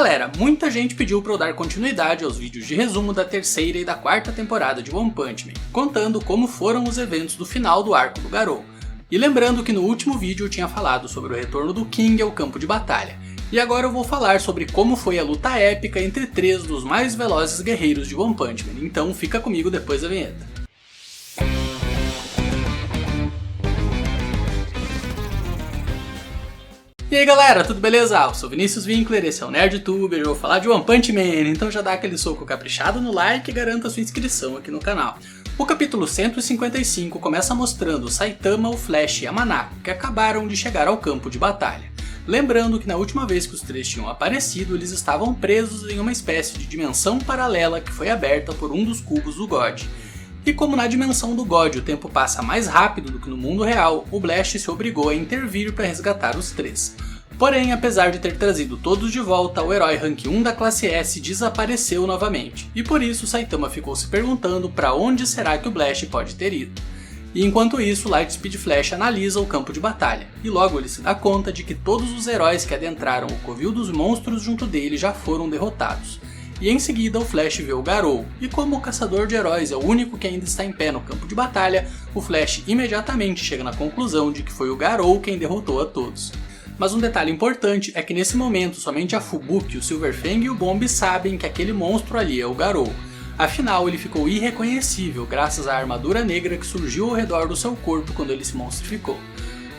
Galera, muita gente pediu pra eu dar continuidade aos vídeos de resumo da terceira e da quarta temporada de One Punch Man, contando como foram os eventos do final do arco do Garou. E lembrando que no último vídeo eu tinha falado sobre o retorno do King ao campo de batalha, e agora eu vou falar sobre como foi a luta épica entre três dos mais velozes guerreiros de One Punch Man, então fica comigo depois da vinheta. E aí galera, tudo beleza? Eu sou Vinícius Winkler, esse é o NerdTuber, eu vou falar de One Punch Man, então já dá aquele soco caprichado no like e garanta sua inscrição aqui no canal. O capítulo 155 começa mostrando Saitama, o Flash e a Manako, que acabaram de chegar ao campo de batalha. Lembrando que na última vez que os três tinham aparecido, eles estavam presos em uma espécie de dimensão paralela que foi aberta por um dos cubos do God. E como na dimensão do God o tempo passa mais rápido do que no mundo real, o Blast se obrigou a intervir para resgatar os três. Porém, apesar de ter trazido todos de volta, o herói Rank 1 da classe S desapareceu novamente, e por isso Saitama ficou se perguntando para onde será que o Blast pode ter ido. E enquanto isso, Lightspeed Flash analisa o campo de batalha, e logo ele se dá conta de que todos os heróis que adentraram o covil dos monstros junto dele já foram derrotados. E em seguida o Flash vê o Garou, e como o caçador de heróis é o único que ainda está em pé no campo de batalha, o Flash imediatamente chega na conclusão de que foi o Garou quem derrotou a todos. Mas um detalhe importante é que nesse momento somente a Fubuki, o Silverfang e o Bomb sabem que aquele monstro ali é o Garou. Afinal, ele ficou irreconhecível graças à armadura negra que surgiu ao redor do seu corpo quando ele se monstrificou.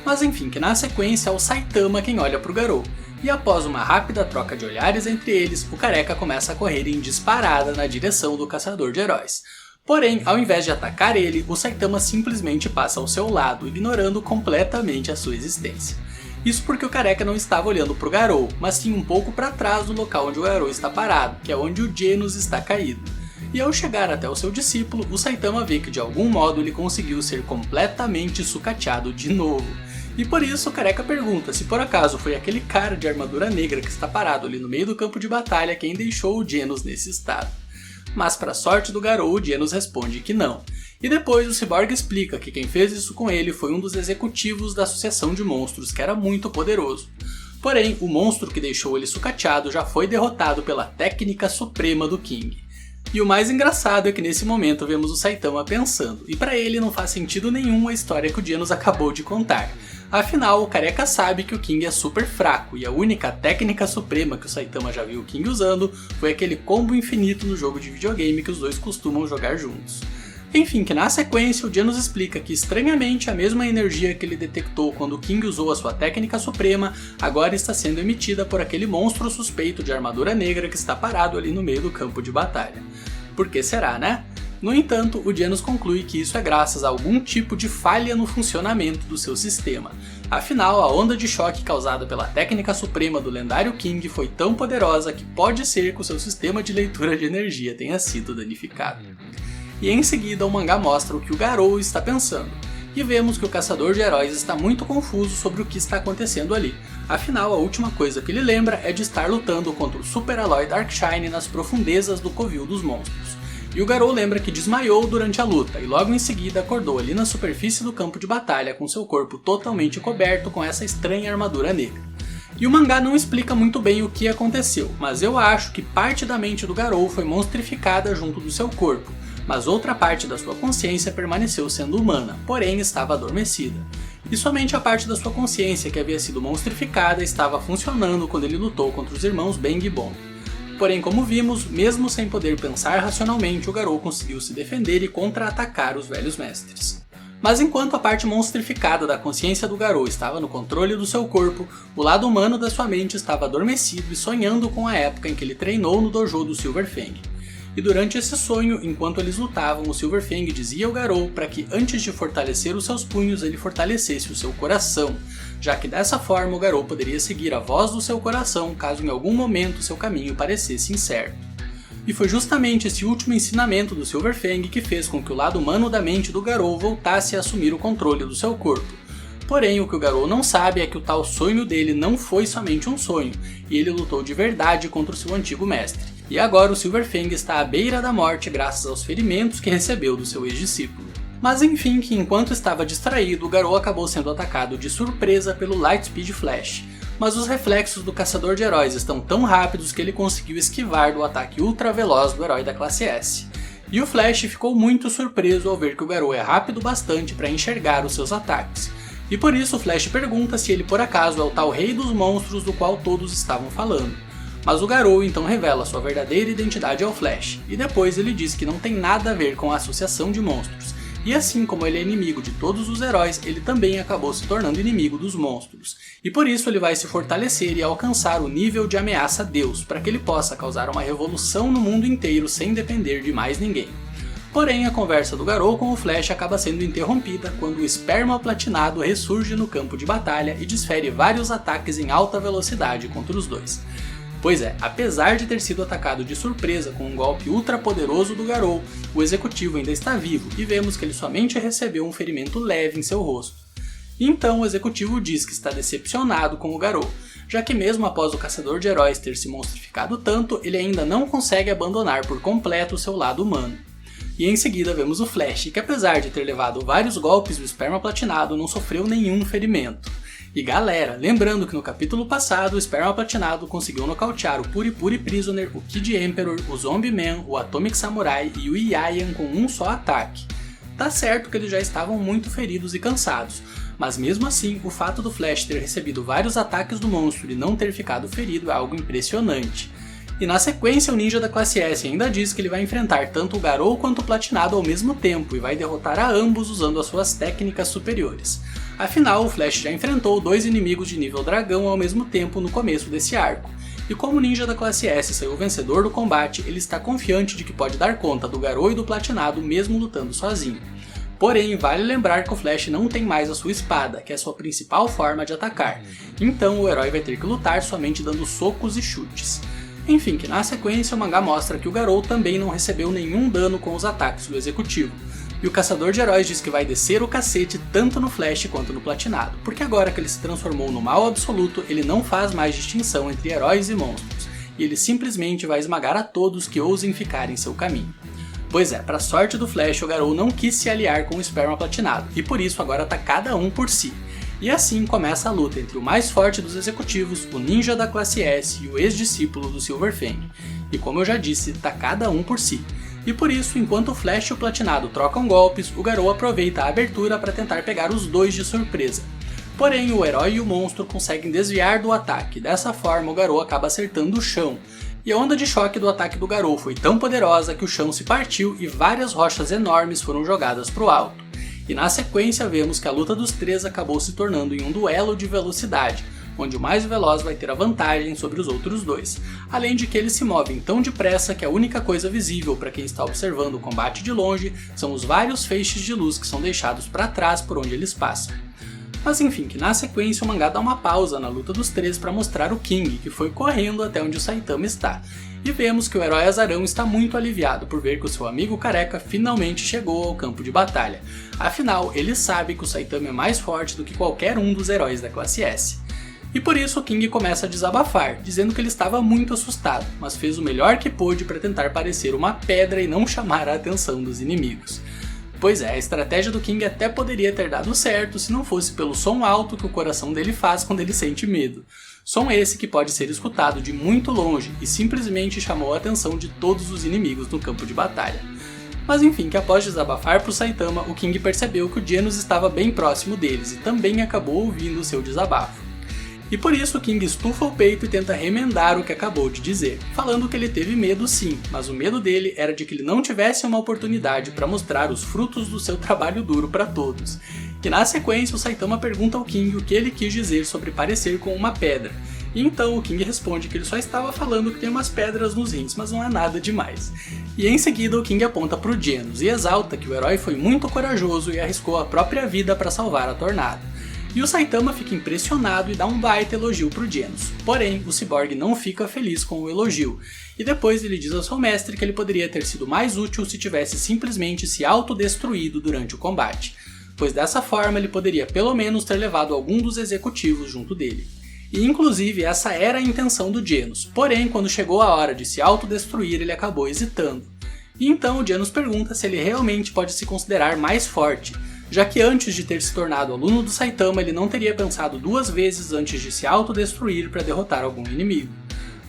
Mas enfim, que na sequência é o Saitama quem olha para o Garou. E após uma rápida troca de olhares entre eles, o careca começa a correr em disparada na direção do caçador de heróis. Porém, ao invés de atacar ele, o Saitama simplesmente passa ao seu lado, ignorando completamente a sua existência. Isso porque o careca não estava olhando para o Garou, mas sim um pouco para trás do local onde o Garou está parado, que é onde o Genos está caído. E ao chegar até o seu discípulo, o Saitama vê que de algum modo ele conseguiu ser completamente sucateado de novo. E por isso o careca pergunta se por acaso foi aquele cara de armadura negra que está parado ali no meio do campo de batalha quem deixou o Genos nesse estado. Mas para sorte do Garou, o Genos responde que não. E depois o Cyborg explica que quem fez isso com ele foi um dos executivos da Associação de Monstros, que era muito poderoso. Porém, o monstro que deixou ele sucateado já foi derrotado pela técnica suprema do King. E o mais engraçado é que nesse momento vemos o Saitama pensando, e para ele não faz sentido nenhum a história que o Genos acabou de contar. Afinal, o careca sabe que o King é super fraco, e a única técnica suprema que o Saitama já viu o King usando foi aquele combo infinito no jogo de videogame que os dois costumam jogar juntos. Enfim, que na sequência o Genos explica que estranhamente a mesma energia que ele detectou quando o King usou a sua técnica suprema agora está sendo emitida por aquele monstro suspeito de armadura negra que está parado ali no meio do campo de batalha. Por que será, né? No entanto, o Genos conclui que isso é graças a algum tipo de falha no funcionamento do seu sistema. Afinal, a onda de choque causada pela técnica suprema do lendário King foi tão poderosa que pode ser que o seu sistema de leitura de energia tenha sido danificado. E em seguida o mangá mostra o que o Garou está pensando, e vemos que o caçador de heróis está muito confuso sobre o que está acontecendo ali. Afinal, a última coisa que ele lembra é de estar lutando contra o Super Alloy Darkshine nas profundezas do covil dos monstros. E o Garou lembra que desmaiou durante a luta e logo em seguida acordou ali na superfície do campo de batalha com seu corpo totalmente coberto com essa estranha armadura negra. E o mangá não explica muito bem o que aconteceu, mas eu acho que parte da mente do Garou foi monstrificada junto do seu corpo, mas outra parte da sua consciência permaneceu sendo humana, porém estava adormecida. E somente a parte da sua consciência que havia sido monstrificada estava funcionando quando ele lutou contra os irmãos Bang e Bomb. Porém, como vimos, mesmo sem poder pensar racionalmente, o Garou conseguiu se defender e contra-atacar os velhos mestres. Mas enquanto a parte monstrificada da consciência do Garou estava no controle do seu corpo, o lado humano da sua mente estava adormecido e sonhando com a época em que ele treinou no dojo do Silverfang. E durante esse sonho, enquanto eles lutavam, o Silverfang dizia ao Garou para que antes de fortalecer os seus punhos, ele fortalecesse o seu coração, já que dessa forma o Garou poderia seguir a voz do seu coração caso em algum momento seu caminho parecesse incerto. E foi justamente esse último ensinamento do Silverfang que fez com que o lado humano da mente do Garou voltasse a assumir o controle do seu corpo. Porém, o que o Garou não sabe é que o tal sonho dele não foi somente um sonho, e ele lutou de verdade contra o seu antigo mestre. E agora o Silverfang está à beira da morte graças aos ferimentos que recebeu do seu ex-discípulo. Mas enfim, que enquanto estava distraído, o Garou acabou sendo atacado de surpresa pelo Lightspeed Flash. mas os reflexos do caçador de heróis estão tão rápidos que ele conseguiu esquivar do ataque ultra veloz do herói da classe S. E o Flash ficou muito surpreso ao ver que o Garou é rápido bastante para enxergar os seus ataques. E por isso o Flash pergunta se ele por acaso é o tal rei dos monstros do qual todos estavam falando. Mas o Garou então revela sua verdadeira identidade ao Flash, e depois ele diz que não tem nada a ver com a associação de monstros. E assim como ele é inimigo de todos os heróis, ele também acabou se tornando inimigo dos monstros. E por isso ele vai se fortalecer e alcançar o nível de ameaça Deus, para que ele possa causar uma revolução no mundo inteiro sem depender de mais ninguém. Porém, a conversa do Garou com o Flash acaba sendo interrompida quando o Esperma Platinado ressurge no campo de batalha e desfere vários ataques em alta velocidade contra os dois. Pois é, apesar de ter sido atacado de surpresa com um golpe ultra poderoso do Garou, o executivo ainda está vivo e vemos que ele somente recebeu um ferimento leve em seu rosto. Então o executivo diz que está decepcionado com o Garou, já que mesmo após o caçador de heróis ter se monstrificado tanto, ele ainda não consegue abandonar por completo o seu lado humano. E em seguida vemos o Flash, que apesar de ter levado vários golpes do Esperma Platinado, não sofreu nenhum ferimento. E galera, lembrando que no capítulo passado o Esperma Platinado conseguiu nocautear o Puri Puri Prisoner, o Kid Emperor, o Zombie Man, o Atomic Samurai e o Iaian com um só ataque. Tá certo que eles já estavam muito feridos e cansados, mas mesmo assim o fato do Flash ter recebido vários ataques do monstro e não ter ficado ferido é algo impressionante. E na sequência o ninja da classe S ainda diz que ele vai enfrentar tanto o Garou quanto o Platinado ao mesmo tempo e vai derrotar a ambos usando as suas técnicas superiores. Afinal, o Flash já enfrentou 2 inimigos de nível dragão ao mesmo tempo no começo desse arco, e como o ninja da classe S saiu vencedor do combate, ele está confiante de que pode dar conta do Garou e do Platinado mesmo lutando sozinho. Porém, vale lembrar que o Flash não tem mais a sua espada, que é a sua principal forma de atacar, então o herói vai ter que lutar somente dando socos e chutes. Enfim, que na sequência o mangá mostra que o Garou também não recebeu nenhum dano com os ataques do executivo. E o caçador de heróis diz que vai descer o cacete tanto no Flash quanto no Platinado, porque agora que ele se transformou no mal absoluto, ele não faz mais distinção entre heróis e monstros, e ele simplesmente vai esmagar a todos que ousem ficar em seu caminho. Pois é, para sorte do Flash, o Garou não quis se aliar com o Esperma Platinado, e por isso agora tá cada um por si. E assim começa a luta entre o mais forte dos executivos, o ninja da classe S e o ex-discípulo do Silver Fang. E como eu já disse, tá cada um por si. E por isso, enquanto o Flash e o Platinado trocam golpes, o Garou aproveita a abertura para tentar pegar os dois de surpresa. Porém, o herói e o monstro conseguem desviar do ataque, dessa forma o Garou acaba acertando o chão. E a onda de choque do ataque do Garou foi tão poderosa que o chão se partiu e várias rochas enormes foram jogadas para o alto. E na sequência vemos que a luta dos três acabou se tornando em um duelo de velocidade, onde o mais veloz vai ter a vantagem sobre os outros dois, além de que eles se movem tão depressa que a única coisa visível para quem está observando o combate de longe são os vários feixes de luz que são deixados para trás por onde eles passam. Mas enfim, que na sequência o mangá dá uma pausa na luta dos três para mostrar o King, que foi correndo até onde o Saitama está, e vemos que o herói azarão está muito aliviado por ver que o seu amigo careca finalmente chegou ao campo de batalha, afinal ele sabe que o Saitama é mais forte do que qualquer um dos heróis da classe S. E por isso o King começa a desabafar, dizendo que ele estava muito assustado, mas fez o melhor que pôde para tentar parecer uma pedra e não chamar a atenção dos inimigos. Pois é, a estratégia do King até poderia ter dado certo se não fosse pelo som alto que o coração dele faz quando ele sente medo. Som esse que pode ser escutado de muito longe e simplesmente chamou a atenção de todos os inimigos no campo de batalha. Mas enfim, que após desabafar pro Saitama, o King percebeu que o Genos estava bem próximo deles e também acabou ouvindo o seu desabafo. E por isso o King estufa o peito e tenta remendar o que acabou de dizer, falando que ele teve medo sim, mas o medo dele era de que ele não tivesse uma oportunidade para mostrar os frutos do seu trabalho duro para todos. E na sequência o Saitama pergunta ao King o que ele quis dizer sobre parecer com uma pedra, e então o King responde que ele só estava falando que tem umas pedras nos rins, mas não é nada demais. E em seguida o King aponta pro Genos e exalta que o herói foi muito corajoso e arriscou a própria vida para salvar a Tornado. E o Saitama fica impressionado e dá um baita elogio pro Genos. Porém, o Cyborg não fica feliz com o elogio, e depois ele diz ao seu mestre que ele poderia ter sido mais útil se tivesse simplesmente se autodestruído durante o combate, pois dessa forma ele poderia pelo menos ter levado algum dos executivos junto dele. E inclusive essa era a intenção do Genos, porém quando chegou a hora de se autodestruir ele acabou hesitando. E então o Genos pergunta se ele realmente pode se considerar mais forte, já que antes de ter se tornado aluno do Saitama ele não teria pensado 2 vezes antes de se autodestruir para derrotar algum inimigo.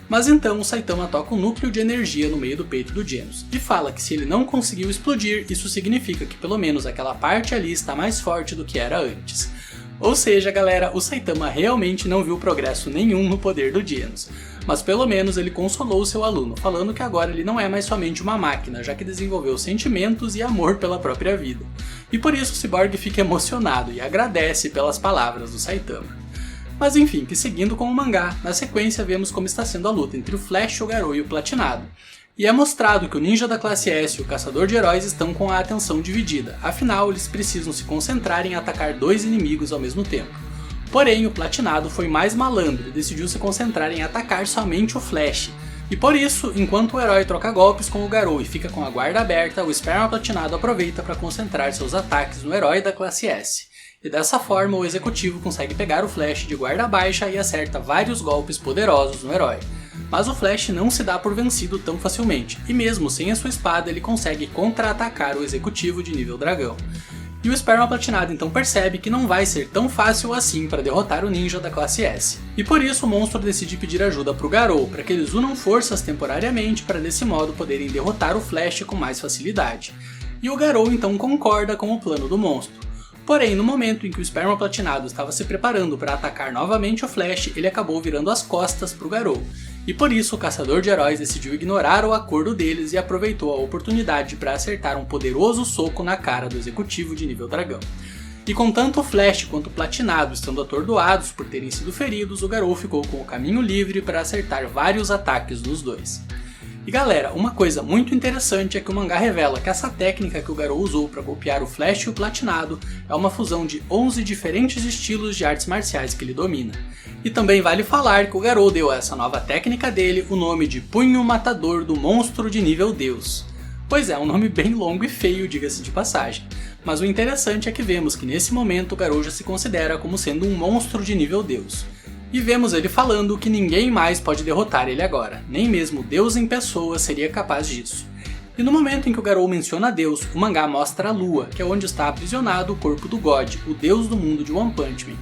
Mas então o Saitama toca um núcleo de energia no meio do peito do Genos, e fala que se ele não conseguiu explodir, isso significa que pelo menos aquela parte ali está mais forte do que era antes. Ou seja, galera, o Saitama realmente não viu progresso nenhum no poder do Genos, mas pelo menos ele consolou seu aluno, falando que agora ele não é mais somente uma máquina, já que desenvolveu sentimentos e amor pela própria vida. E por isso o Cyborg fica emocionado e agradece pelas palavras do Saitama. Mas enfim, que seguindo com o mangá, na sequência vemos como está sendo a luta entre o Flash, o Garou e o Platinado. E é mostrado que o ninja da classe S e o caçador de heróis estão com a atenção dividida, afinal eles precisam se concentrar em atacar 2 inimigos ao mesmo tempo. Porém, o Platinado foi mais malandro e decidiu se concentrar em atacar somente o Flash. E por isso, enquanto o herói troca golpes com o Garou e fica com a guarda aberta, o Sperma Platinado aproveita para concentrar seus ataques no herói da classe S. E dessa forma o executivo consegue pegar o Flash de guarda baixa e acerta vários golpes poderosos no herói. Mas o Flash não se dá por vencido tão facilmente, e mesmo sem a sua espada ele consegue contra-atacar o executivo de nível dragão. E o Sperma Platinado então percebe que não vai ser tão fácil assim para derrotar o ninja da classe S. E por isso o monstro decide pedir ajuda para o Garou, para que eles unam forças temporariamente para desse modo poderem derrotar o Flash com mais facilidade. E o Garou então concorda com o plano do monstro. Porém, no momento em que o Sperma Platinado estava se preparando para atacar novamente o Flash, ele acabou virando as costas para o Garou. E por isso o caçador de heróis decidiu ignorar o acordo deles e aproveitou a oportunidade para acertar um poderoso soco na cara do executivo de nível dragão. E com tanto o Flash quanto o Platinado estando atordoados por terem sido feridos, o Garou ficou com o caminho livre para acertar vários ataques nos dois. E galera, uma coisa muito interessante é que o mangá revela que essa técnica que o Garou usou para golpear o Flash e o Platinado é uma fusão de 11 diferentes estilos de artes marciais que ele domina. E também vale falar que o Garou deu a essa nova técnica dele o nome de Punho Matador do Monstro de Nível Deus. Pois é, um nome bem longo e feio, diga-se de passagem. Mas o interessante é que vemos que nesse momento o Garou já se considera como sendo um monstro de nível Deus. E vemos ele falando que ninguém mais pode derrotar ele agora, nem mesmo Deus em pessoa seria capaz disso. E no momento em que o Garou menciona Deus, o mangá mostra a Lua, que é onde está aprisionado o corpo do God, o deus do mundo de One Punch Man.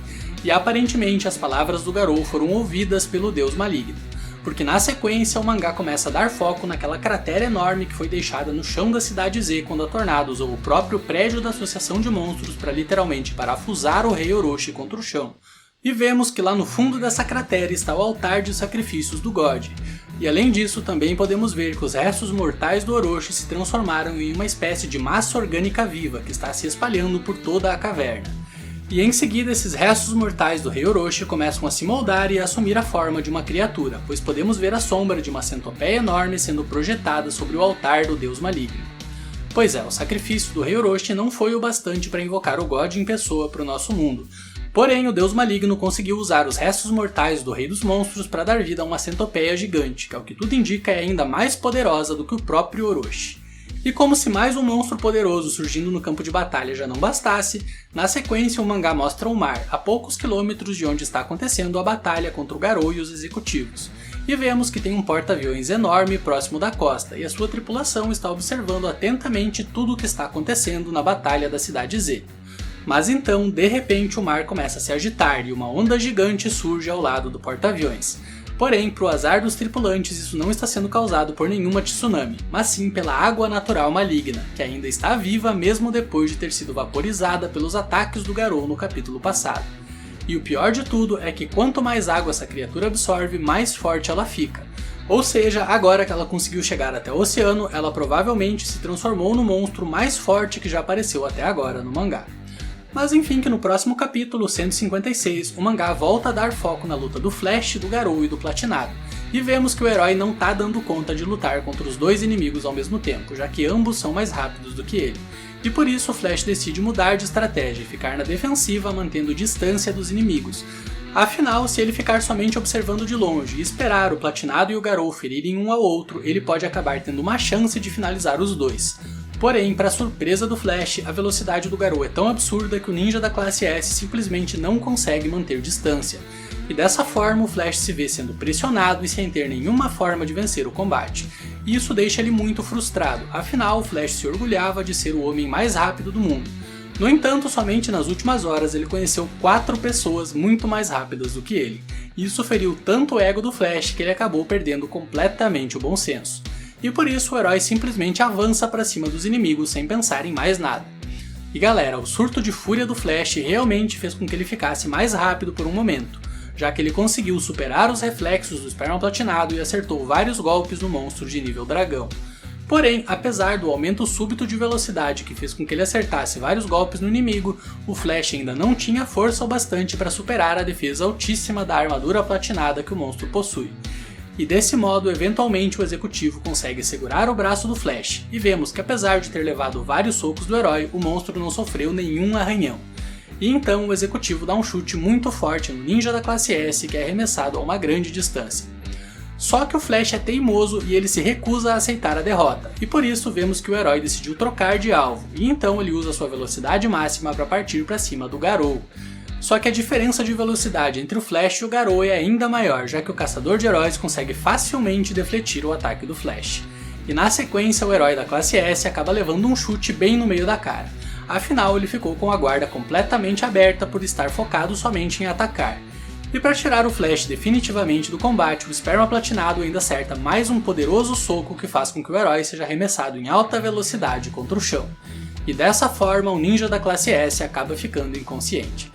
E aparentemente as palavras do Garou foram ouvidas pelo deus maligno, porque na sequência o mangá começa a dar foco naquela cratera enorme que foi deixada no chão da cidade Z quando a Tornado usou o próprio prédio da Associação de Monstros para literalmente parafusar o rei Orochi contra o chão. E vemos que lá no fundo dessa cratera está o altar de sacrifícios do God. E além disso, também podemos ver que os restos mortais do Orochi se transformaram em uma espécie de massa orgânica viva que está se espalhando por toda a caverna. E em seguida, esses restos mortais do rei Orochi começam a se moldar e a assumir a forma de uma criatura, pois podemos ver a sombra de uma centopeia enorme sendo projetada sobre o altar do deus maligno. Pois é, o sacrifício do rei Orochi não foi o bastante para invocar o God em pessoa para o nosso mundo. Porém, o deus maligno conseguiu usar os restos mortais do rei dos monstros para dar vida a uma centopeia gigante, que ao que tudo indica é ainda mais poderosa do que o próprio Orochi. E como se mais um monstro poderoso surgindo no campo de batalha já não bastasse, na sequência o mangá mostra o mar, a poucos quilômetros de onde está acontecendo a batalha contra o Garou e os executivos. E vemos que tem um porta-aviões enorme próximo da costa, e a sua tripulação está observando atentamente tudo o que está acontecendo na batalha da cidade Z. Mas então, de repente, o mar começa a se agitar e uma onda gigante surge ao lado do porta-aviões. Porém, para o azar dos tripulantes, isso não está sendo causado por nenhuma tsunami, mas sim pela água natural maligna, que ainda está viva mesmo depois de ter sido vaporizada pelos ataques do Garou no capítulo passado. E o pior de tudo é que quanto mais água essa criatura absorve, mais forte ela fica. Ou seja, agora que ela conseguiu chegar até o oceano, ela provavelmente se transformou no monstro mais forte que já apareceu até agora no mangá. Mas enfim que no próximo capítulo, 156, o mangá volta a dar foco na luta do Flash, do Garou e do Platinado, e vemos que o herói não tá dando conta de lutar contra os dois inimigos ao mesmo tempo, já que ambos são mais rápidos do que ele. E por isso o Flash decide mudar de estratégia e ficar na defensiva mantendo distância dos inimigos. Afinal, se ele ficar somente observando de longe e esperar o Platinado e o Garou ferirem um ao outro, ele pode acabar tendo uma chance de finalizar os dois. Porém, para surpresa do Flash, a velocidade do Garou é tão absurda que o ninja da classe S simplesmente não consegue manter distância. E dessa forma o Flash se vê sendo pressionado e sem ter nenhuma forma de vencer o combate. E isso deixa ele muito frustrado, afinal o Flash se orgulhava de ser o homem mais rápido do mundo. No entanto, somente nas últimas horas ele conheceu 4 pessoas muito mais rápidas do que ele, e isso feriu tanto o ego do Flash que ele acabou perdendo completamente o bom senso. E por isso o herói simplesmente avança para cima dos inimigos sem pensar em mais nada. E galera, o surto de fúria do Flash realmente fez com que ele ficasse mais rápido por um momento, já que ele conseguiu superar os reflexos do esperma platinado e acertou vários golpes no monstro de nível dragão. Porém, apesar do aumento súbito de velocidade que fez com que ele acertasse vários golpes no inimigo, o Flash ainda não tinha força o bastante para superar a defesa altíssima da armadura platinada que o monstro possui. E desse modo, eventualmente o executivo consegue segurar o braço do Flash, e vemos que apesar de ter levado vários socos do herói, o monstro não sofreu nenhum arranhão. E então o executivo dá um chute muito forte no ninja da classe S que é arremessado a uma grande distância. Só que o Flash é teimoso e ele se recusa a aceitar a derrota, e por isso vemos que o herói decidiu trocar de alvo, e então ele usa sua velocidade máxima para partir para cima do Garou. Só que a diferença de velocidade entre o Flash e o Garou é ainda maior, já que o caçador de heróis consegue facilmente defletir o ataque do Flash. E na sequência o herói da classe S acaba levando um chute bem no meio da cara, afinal ele ficou com a guarda completamente aberta por estar focado somente em atacar. E para tirar o Flash definitivamente do combate, o esperma platinado ainda acerta mais um poderoso soco que faz com que o herói seja arremessado em alta velocidade contra o chão. E dessa forma o ninja da classe S acaba ficando inconsciente.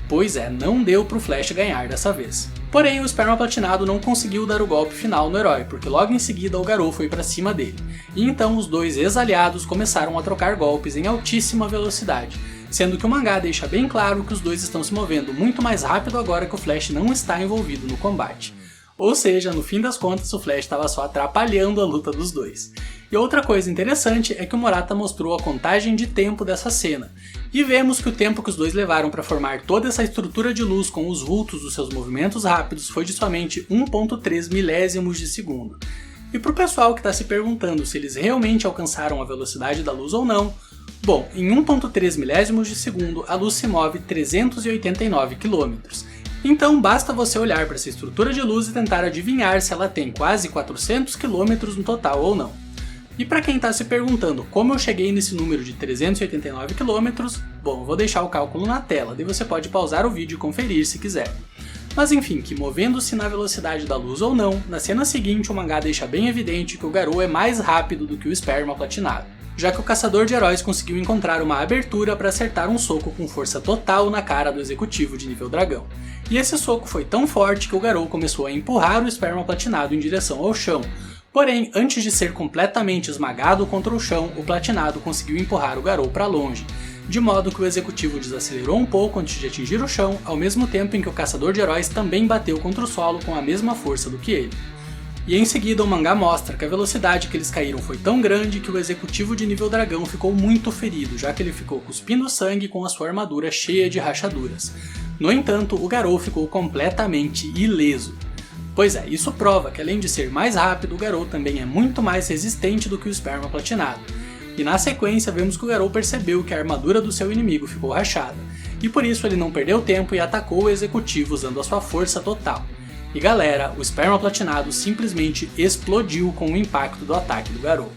Pois é, não deu pro Flash ganhar dessa vez. Porém, o esperma platinado não conseguiu dar o golpe final no herói, porque logo em seguida o Garou foi para cima dele. E então os dois ex-aliados começaram a trocar golpes em altíssima velocidade, sendo que o mangá deixa bem claro que os dois estão se movendo muito mais rápido agora que o Flash não está envolvido no combate. Ou seja, no fim das contas o Flash estava só atrapalhando a luta dos dois. E outra coisa interessante é que o Murata mostrou a contagem de tempo dessa cena, e vemos que o tempo que os dois levaram para formar toda essa estrutura de luz com os vultos dos seus movimentos rápidos foi de somente 1.3 milésimos de segundo. E para o pessoal que está se perguntando se eles realmente alcançaram a velocidade da luz ou não, bom, em 1.3 milésimos de segundo a luz se move 389 km. Então basta você olhar para essa estrutura de luz e tentar adivinhar se ela tem quase 400 km no total ou não. E para quem está se perguntando como eu cheguei nesse número de 389 km, bom, vou deixar o cálculo na tela, daí você pode pausar o vídeo e conferir se quiser. Mas enfim, que movendo-se na velocidade da luz ou não, na cena seguinte o mangá deixa bem evidente que o Garou é mais rápido do que o esperma platinado, já que o caçador de heróis conseguiu encontrar uma abertura para acertar um soco com força total na cara do executivo de nível dragão. E esse soco foi tão forte que o Garou começou a empurrar o esperma platinado em direção ao chão. Porém, antes de ser completamente esmagado contra o chão, o platinado conseguiu empurrar o Garou para longe, de modo que o executivo desacelerou um pouco antes de atingir o chão, ao mesmo tempo em que o caçador de heróis também bateu contra o solo com a mesma força do que ele. E em seguida o mangá mostra que a velocidade que eles caíram foi tão grande que o executivo de nível dragão ficou muito ferido, já que ele ficou cuspindo sangue com a sua armadura cheia de rachaduras. No entanto, o Garou ficou completamente ileso. Pois é, isso prova que além de ser mais rápido, o Garou também é muito mais resistente do que o esperma platinado. E na sequência vemos que o Garou percebeu que a armadura do seu inimigo ficou rachada, e por isso ele não perdeu tempo e atacou o executivo usando a sua força total. E galera, o esperma platinado simplesmente explodiu com o impacto do ataque do Garou.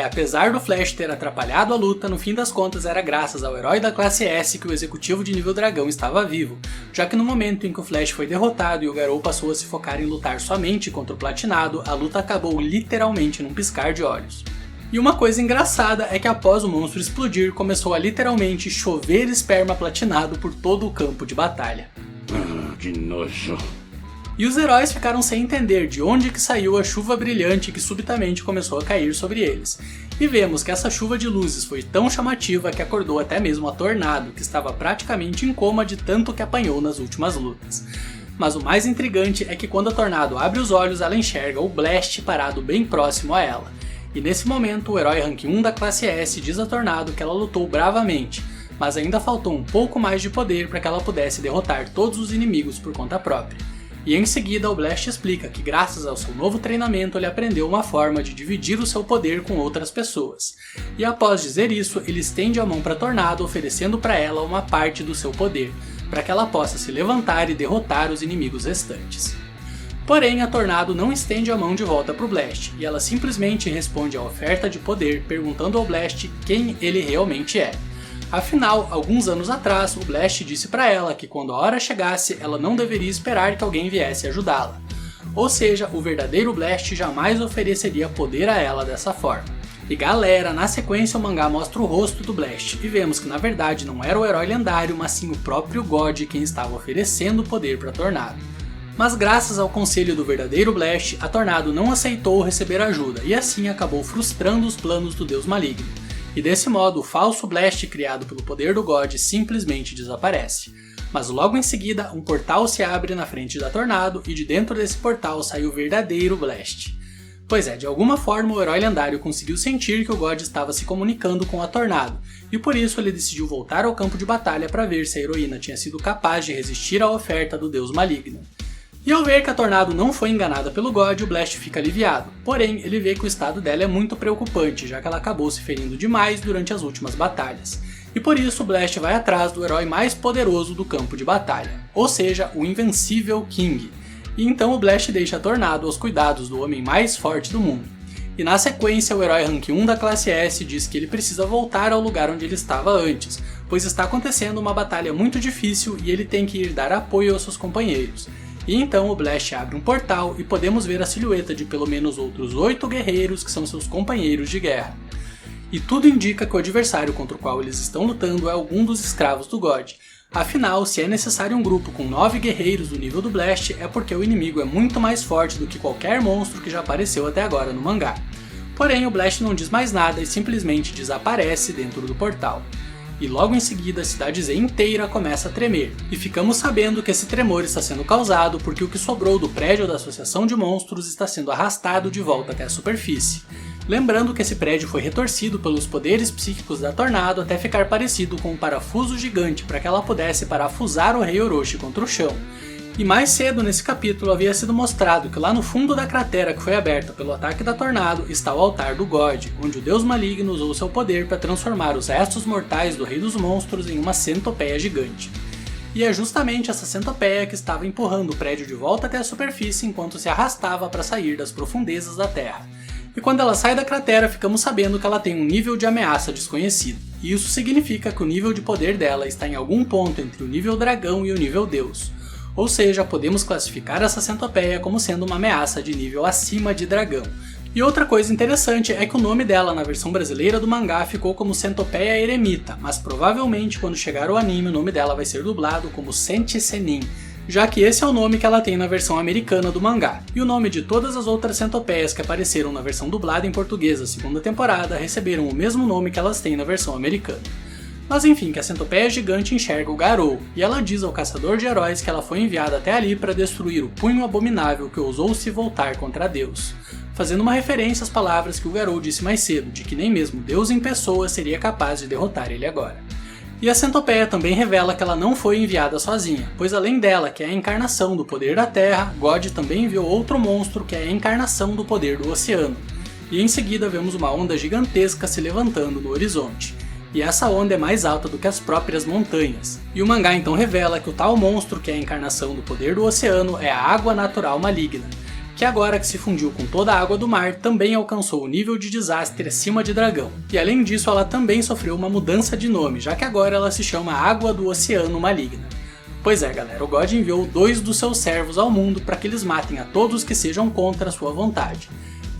Apesar do Flash ter atrapalhado a luta, no fim das contas era graças ao herói da classe S que o executivo de nível dragão estava vivo, já que no momento em que o Flash foi derrotado e o Garou passou a se focar em lutar somente contra o platinado, a luta acabou literalmente num piscar de olhos. E uma coisa engraçada é que após o monstro explodir, começou a literalmente chover esperma platinado por todo o campo de batalha. Que nojo. E os heróis ficaram sem entender de onde que saiu a chuva brilhante que subitamente começou a cair sobre eles. E vemos que essa chuva de luzes foi tão chamativa que acordou até mesmo a Tornado, que estava praticamente em coma de tanto que apanhou nas últimas lutas. Mas o mais intrigante é que quando a Tornado abre os olhos, ela enxerga o Blast parado bem próximo a ela. E nesse momento, o herói Rank 1 da classe S diz a Tornado que ela lutou bravamente, mas ainda faltou um pouco mais de poder para que ela pudesse derrotar todos os inimigos por conta própria. E em seguida o Blast explica que graças ao seu novo treinamento ele aprendeu uma forma de dividir o seu poder com outras pessoas. E após dizer isso, ele estende a mão para Tornado oferecendo para ela uma parte do seu poder, para que ela possa se levantar e derrotar os inimigos restantes. Porém, a Tornado não estende a mão de volta para o Blast, e ela simplesmente responde à oferta de poder perguntando ao Blast quem ele realmente é. Afinal, alguns anos atrás, o Blast disse para ela que quando a hora chegasse, ela não deveria esperar que alguém viesse ajudá-la. Ou seja, o verdadeiro Blast jamais ofereceria poder a ela dessa forma. E galera, na sequência o mangá mostra o rosto do Blast, e vemos que na verdade não era o herói lendário, mas sim o próprio God quem estava oferecendo o poder para Tornado. Mas graças ao conselho do verdadeiro Blast, a Tornado não aceitou receber ajuda, e assim acabou frustrando os planos do Deus Maligno. E desse modo, o falso Blast criado pelo poder do God simplesmente desaparece. Mas logo em seguida, um portal se abre na frente da Tornado, e de dentro desse portal sai o verdadeiro Blast. Pois é, de alguma forma o herói lendário conseguiu sentir que o God estava se comunicando com a Tornado, e por isso ele decidiu voltar ao campo de batalha para ver se a heroína tinha sido capaz de resistir à oferta do Deus Maligno. E ao ver que a Tornado não foi enganada pelo God, o Blast fica aliviado, porém ele vê que o estado dela é muito preocupante, já que ela acabou se ferindo demais durante as últimas batalhas. E por isso o Blast vai atrás do herói mais poderoso do campo de batalha, ou seja, o Invencível King. E então o Blast deixa a Tornado aos cuidados do homem mais forte do mundo. E na sequência o herói Rank 1 da classe S diz que ele precisa voltar ao lugar onde ele estava antes, pois está acontecendo uma batalha muito difícil e ele tem que ir dar apoio aos seus companheiros. E então o Blast abre um portal e podemos ver a silhueta de pelo menos outros 8 guerreiros que são seus companheiros de guerra. E tudo indica que o adversário contra o qual eles estão lutando é algum dos escravos do God. Afinal, se é necessário um grupo com 9 guerreiros do nível do Blast, é porque o inimigo é muito mais forte do que qualquer monstro que já apareceu até agora no mangá. Porém, o Blast não diz mais nada e simplesmente desaparece dentro do portal. E logo em seguida a cidade Z inteira começa a tremer, e ficamos sabendo que esse tremor está sendo causado porque o que sobrou do prédio da Associação de Monstros está sendo arrastado de volta até a superfície. Lembrando que esse prédio foi retorcido pelos poderes psíquicos da Tornado até ficar parecido com um parafuso gigante para que ela pudesse parafusar o Rei Orochi contra o chão. E mais cedo nesse capítulo havia sido mostrado que lá no fundo da cratera que foi aberta pelo ataque da Tornado está o altar do God, onde o Deus Maligno usou seu poder para transformar os restos mortais do Rei dos Monstros em uma centopeia gigante. E é justamente essa centopeia que estava empurrando o prédio de volta até a superfície enquanto se arrastava para sair das profundezas da Terra. E quando ela sai da cratera, ficamos sabendo que ela tem um nível de ameaça desconhecido. E isso significa que o nível de poder dela está em algum ponto entre o nível dragão e o nível deus. Ou seja, podemos classificar essa centopeia como sendo uma ameaça de nível acima de dragão. E outra coisa interessante é que o nome dela na versão brasileira do mangá ficou como Centopeia Eremita, mas provavelmente quando chegar o anime o nome dela vai ser dublado como Senti Senin, já que esse é o nome que ela tem na versão americana do mangá, e o nome de todas as outras centopeias que apareceram na versão dublada em português da segunda temporada receberam o mesmo nome que elas têm na versão americana. Mas enfim, que a centopeia gigante enxerga o Garou, e ela diz ao caçador de heróis que ela foi enviada até ali para destruir o punho abominável que ousou se voltar contra Deus, fazendo uma referência às palavras que o Garou disse mais cedo, de que nem mesmo Deus em pessoa seria capaz de derrotar ele agora. E a centopeia também revela que ela não foi enviada sozinha, pois além dela, que é a encarnação do poder da Terra, God também enviou outro monstro que é a encarnação do poder do oceano. E em seguida vemos uma onda gigantesca se levantando no horizonte. E essa onda é mais alta do que as próprias montanhas. E o mangá então revela que o tal monstro que é a encarnação do poder do oceano é a Água Natural Maligna, que agora que se fundiu com toda a água do mar, também alcançou o nível de desastre acima de dragão. E além disso, ela também sofreu uma mudança de nome, já que agora ela se chama Água do Oceano Maligna. Pois é galera, o God enviou 2 dos seus servos ao mundo para que eles matem a todos que sejam contra a sua vontade.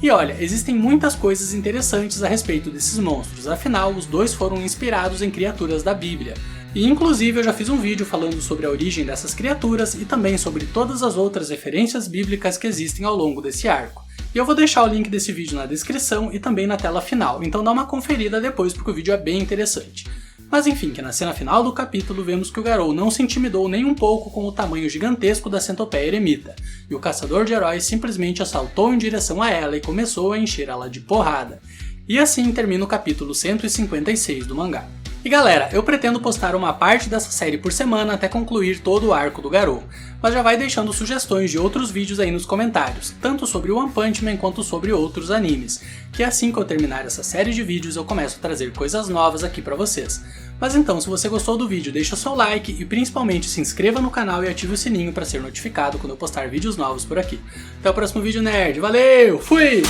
E olha, existem muitas coisas interessantes a respeito desses monstros, afinal os 2 foram inspirados em criaturas da Bíblia. E inclusive eu já fiz um vídeo falando sobre a origem dessas criaturas e também sobre todas as outras referências bíblicas que existem ao longo desse arco. E eu vou deixar o link desse vídeo na descrição e também na tela final, então dá uma conferida depois porque o vídeo é bem interessante. Mas enfim, que na cena final do capítulo vemos que o Garou não se intimidou nem um pouco com o tamanho gigantesco da centopeia eremita, e o caçador de heróis simplesmente assaltou em direção a ela e começou a encher ela de porrada. E assim termina o capítulo 156 do mangá. E galera, eu pretendo postar uma parte dessa série por semana até concluir todo o arco do Garou, mas já vai deixando sugestões de outros vídeos aí nos comentários, tanto sobre One Punch Man quanto sobre outros animes, que assim que eu terminar essa série de vídeos eu começo a trazer coisas novas aqui pra vocês. Mas então, se você gostou do vídeo, deixa o seu like e principalmente se inscreva no canal e ative o sininho para ser notificado quando eu postar vídeos novos por aqui. Até o próximo vídeo nerd, valeu, fui!